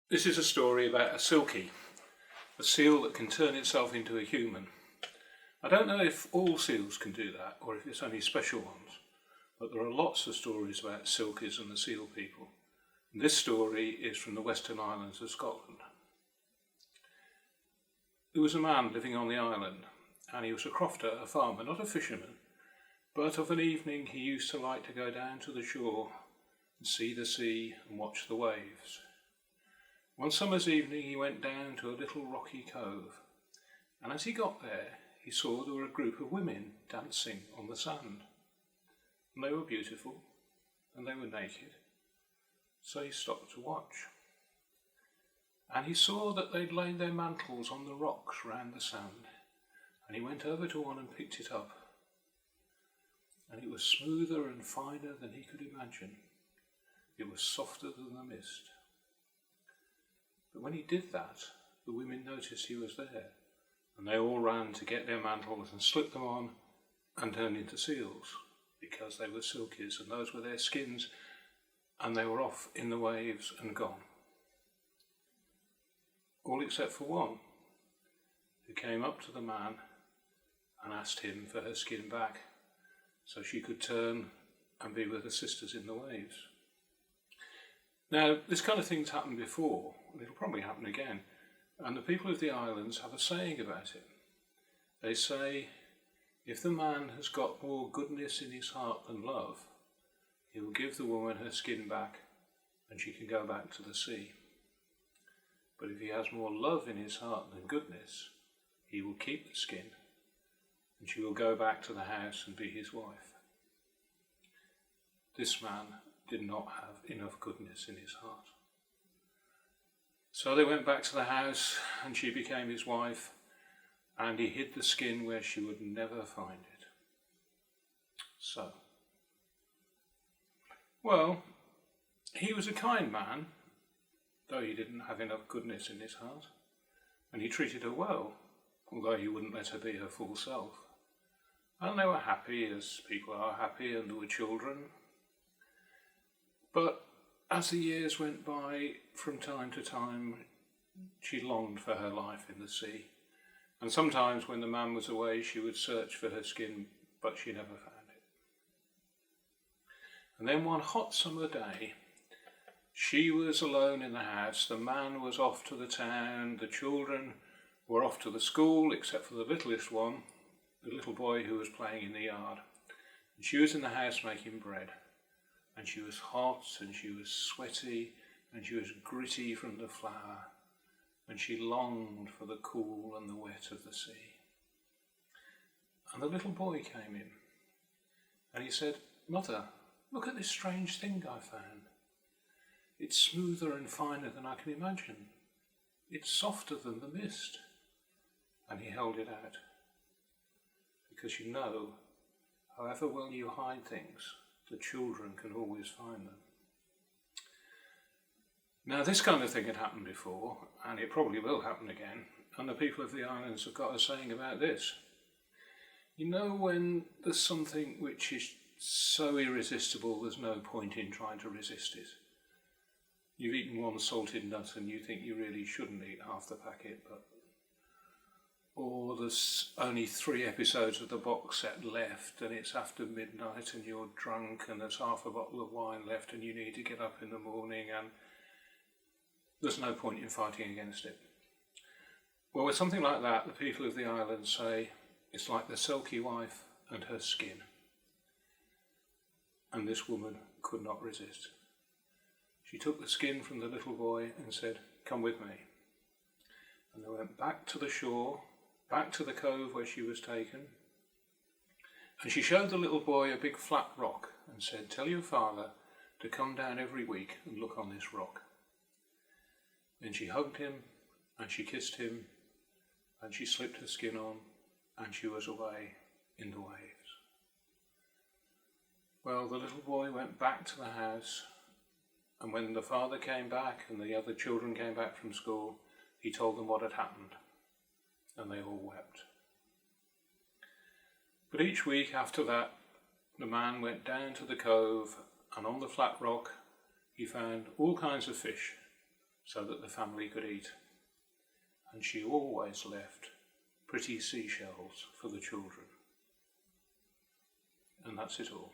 This is a story about a silkie, a seal that can turn itself into a human. I don't know if all seals can do that or if it's only special ones, but there are lots of stories about silkies and the seal people. And this story is from the Western Islands of Scotland. There was a man living on the island, and he was a crofter, a farmer, not a fisherman, but of an evening he used to like to go down to the shore and see the sea and watch the waves. One summer's evening he went down to a little rocky cove, and as he got there he saw there were a group of women dancing on the sand. And they were beautiful and they were naked, so he stopped to watch. And he saw that they'd laid their mantles on the rocks round the sand, and he went over to one and picked it up. And it was smoother and finer than he could imagine. It was softer than the mist. But when he did that, the women noticed he was there, and they all ran to get their mantles and slip them on and turned into seals, because they were silkies and those were their skins, and they were off in the waves and gone. All except for one, who came up to the man and asked him for her skin back so she could turn and be with her sisters in the waves. Now, this kind of thing's happened before, and it'll probably happen again, and the people of the islands have a saying about it. They say, if the man has got more goodness in his heart than love, he will give the woman her skin back and she can go back to the sea. But if he has more love in his heart than goodness, he will keep the skin and she will go back to the house and be his wife. This man did not have enough goodness in his heart. So they went back to the house and she became his wife, and he hid the skin where she would never find it. So, well, he was a kind man, though he didn't have enough goodness in his heart, and he treated her well, although he wouldn't let her be her full self. And they were happy, as people are happy, and there were children. But as the years went by, from time to time, she longed for her life in the sea. And sometimes when the man was away, she would search for her skin, but she never found it. And then one hot summer day, she was alone in the house, the man was off to the town, the children were off to the school, except for the littlest one, the little boy who was playing in the yard. And she was in the house making bread. And she was hot, and she was sweaty, and she was gritty from the flour, and she longed for the cool and the wet of the sea. And the little boy came in, and he said, "Mother, look at this strange thing I found. It's smoother and finer than I can imagine. It's softer than the mist." And he held it out. Because you know, however well you hide things, the children can always find them. Now, this kind of thing had happened before, and it probably will happen again, and the people of the islands have got a saying about this. You know, when there's something which is so irresistible, there's no point in trying to resist it. You've eaten one salted nut and you think you really shouldn't eat half the packet, or there's only 3 episodes of the box set left and it's after midnight and you're drunk and there's half a bottle of wine left and you need to get up in the morning, and there's no point in fighting against it. Well, with something like that, the people of the island say it's like the Silkie Wife and her skin. And this woman could not resist. She took the skin from the little boy and said, "Come with me." And they went back to the shore, back to the cove where she was taken, and she showed the little boy a big flat rock and said, "Tell your father to come down every week and look on this rock." Then she hugged him and she kissed him and she slipped her skin on and she was away in the waves. Well, the little boy went back to the house, and when the father came back and the other children came back from school, he told them what had happened. And they all wept. But each week after that, the man went down to the cove, and on the flat rock he found all kinds of fish, so that the family could eat, and she always left pretty seashells for the children. And that's it all.